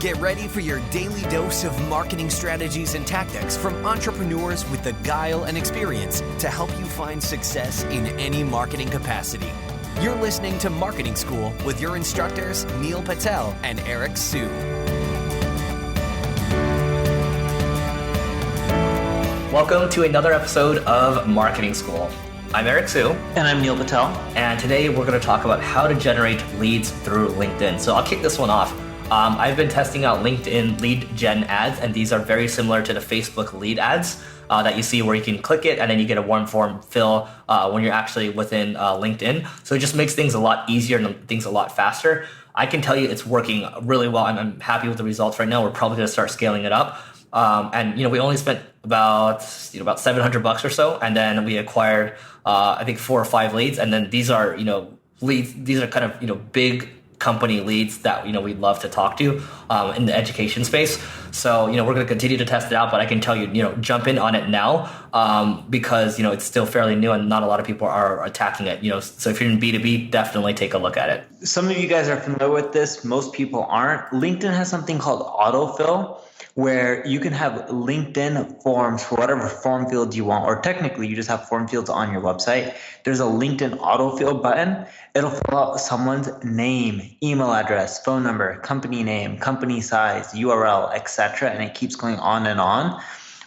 Get ready for your daily dose of marketing strategies and tactics from entrepreneurs with the guile and experience to help you find success in any marketing capacity. You're listening to Marketing School with your instructors, Neil Patel and Eric Su. Welcome to another episode of Marketing School. I'm Eric Su. And I'm Neil Patel. And today we're going to talk about how to generate leads through LinkedIn. So I'll kick this one off. I've been testing out LinkedIn lead gen ads, and these are very similar to the Facebook lead ads that you see where you can click it and then you get a warm form fill when you're actually within LinkedIn. So it just makes things a lot easier and things a lot faster. I can tell you it's working really well. I'm happy with the results right now. We're probably going to start scaling it up. And we only spent about $700 or so, and then we acquired I think 4 or 5 leads, and then these are leads. These are kind of big company leads that we'd love to talk to in the education space. So we're going to continue to test it out, but I can tell you jump in on it now because it's still fairly new and not a lot of people are attacking it. So if you're in B2B, definitely take a look at it. Some of you guys are familiar with this. Most people aren't. LinkedIn has something called autofill, where you can have LinkedIn forms for whatever form field you want, or technically you just have form fields on your website. There's a LinkedIn autofill button. It'll fill out someone's name, email address, phone number, company name, company size, URL, etc. And it keeps going on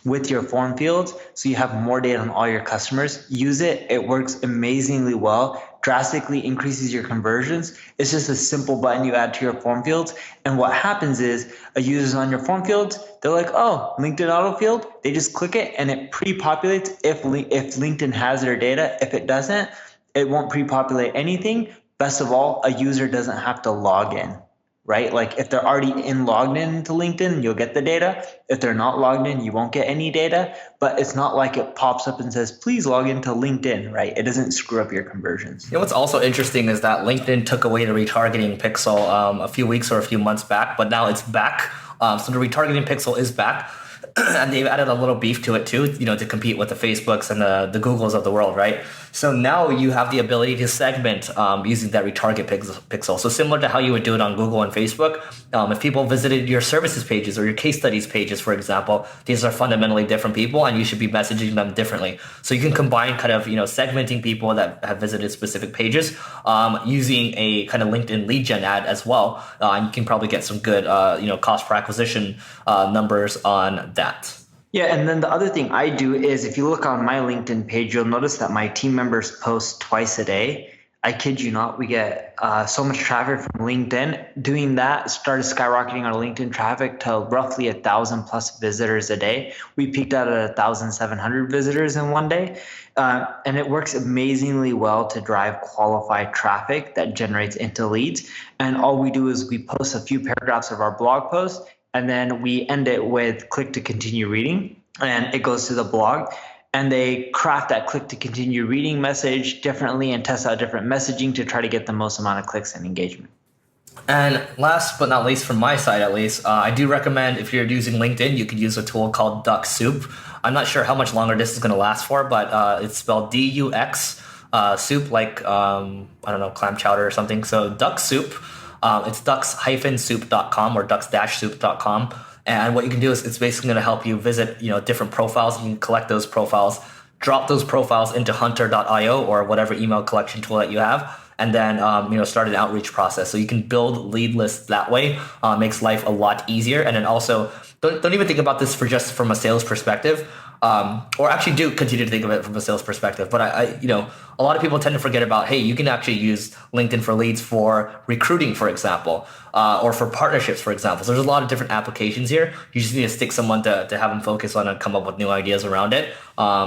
with your form fields. So you have more data on all your customers. Use it. It works amazingly well. Drastically increases your conversions. It's just a simple button you add to your form fields. And what happens is a user's on your form fields, they're like, oh, LinkedIn autofield. They just click it and it pre-populates if LinkedIn has their data. If it doesn't, it won't pre-populate anything. Best of all, a user doesn't have to log in, right? Like if they're already logged into LinkedIn, you'll get the data. If they're not logged in, you won't get any data. But it's not like it pops up and says, please log into LinkedIn, right? It doesn't screw up your conversions. What's also interesting is that LinkedIn took away the retargeting pixel a few weeks or a few months back, but now it's back. So the retargeting pixel is back. And they've added a little beef to it too, to compete with the Facebooks and the Googles of the world, right? So now you have the ability to segment using that retarget pixel. So similar to how you would do it on Google and Facebook, if people visited your services pages or your case studies pages, for example, these are fundamentally different people and you should be messaging them differently. So you can combine kind of, segmenting people that have visited specific pages using a kind of LinkedIn lead gen ad as well. And you can probably get some good, cost per acquisition numbers on that. Yeah, and then the other thing I do is if you look on my LinkedIn page, you'll notice that my team members post twice a day. I kid you not, we get so much traffic from LinkedIn. Doing that started skyrocketing our LinkedIn traffic to roughly 1,000 plus visitors a day. We peaked out at 1,700 visitors in one day. And it works amazingly well to drive qualified traffic that generates into leads. And all we do is we post a few paragraphs of our blog post, and then we end it with click to continue reading, and it goes to the blog. And they craft that click to continue reading message differently and test out different messaging to try to get the most amount of clicks and engagement. And last but not least, from my side at least, I do recommend if you're using LinkedIn, you could use a tool called Duck Soup. I'm not sure how much longer this is going to last for, but it's spelled DUX soup, like, clam chowder or something. So Duck Soup. It's ducks-soup.com or ducks-soup.com. And what you can do is it's basically going to help you visit, different profiles. You can collect those profiles, drop those profiles into hunter.io or whatever email collection tool that you have, and then, start an outreach process. So you can build lead lists that way. Makes life a lot easier. And then also, don't even think about this from a sales perspective. Or actually do continue to think of it from a sales perspective. But a lot of people tend to forget about, hey, you can actually use LinkedIn for leads for recruiting, for example, or for partnerships, for example. So there's a lot of different applications here. You just need to stick someone to have them focus on and come up with new ideas around it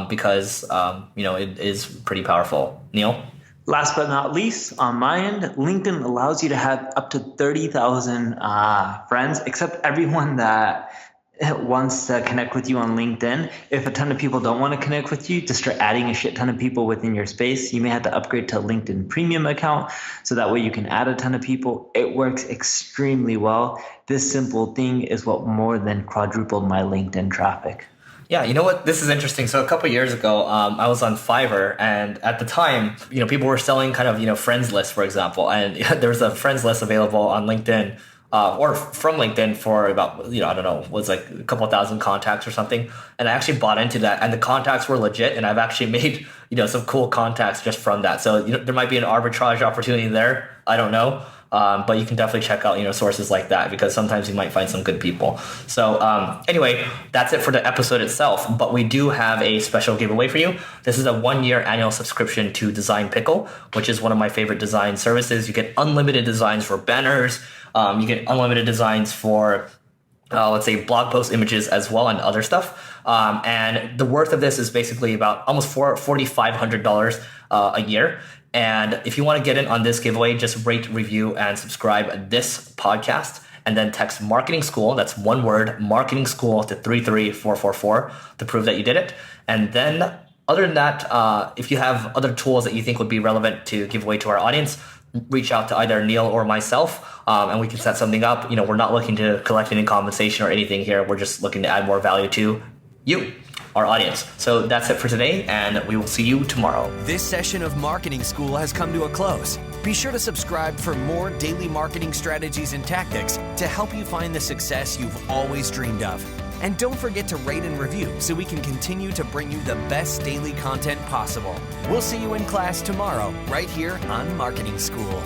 because, it is pretty powerful. Neil? Last but not least, on my end, LinkedIn allows you to have up to 30,000 friends, except everyone that wants to connect with you on LinkedIn. If a ton of people don't want to connect with you, to start adding a shit ton of people within your space, you may have to upgrade to a LinkedIn premium account so that way you can add a ton of people. It works extremely well. This simple thing is what more than quadrupled my LinkedIn traffic. Yeah, you know what? This is interesting. So a couple of years ago, I was on Fiverr, and at the time, people were selling kind of, friends lists, for example, and there was a friends list available on LinkedIn or from LinkedIn for about, I don't know, was like a couple thousand contacts or something. And I actually bought into that, and the contacts were legit, and I've actually made, some cool contacts just from that. So there might be an arbitrage opportunity there. I don't know. But you can definitely check out, sources like that, because sometimes you might find some good people. So anyway, that's it for the episode itself. But we do have a special giveaway for you. This is a 1-year annual subscription to Design Pickle, which is one of my favorite design services. You get unlimited designs for banners. You get unlimited designs for, let's say, blog post images as well, and other stuff. And the worth of this is basically about almost $4,500 a year. And if you want to get in on this giveaway, just rate, review, and subscribe this podcast, and then text Marketing School, that's one word, Marketing School, to 33444 to prove that you did it. And then other than that, if you have other tools that you think would be relevant to give away to our audience, reach out to either Neil or myself, and we can set something up. We're not looking to collect any compensation or anything here. We're just looking to add more value to you, our audience. So that's it for today, and we will see you tomorrow. This session of Marketing School has come to a close. Be sure to subscribe for more daily marketing strategies and tactics to help you find the success you've always dreamed of. And don't forget to rate and review so we can continue to bring you the best daily content possible. We'll see you in class tomorrow, right here on Marketing School.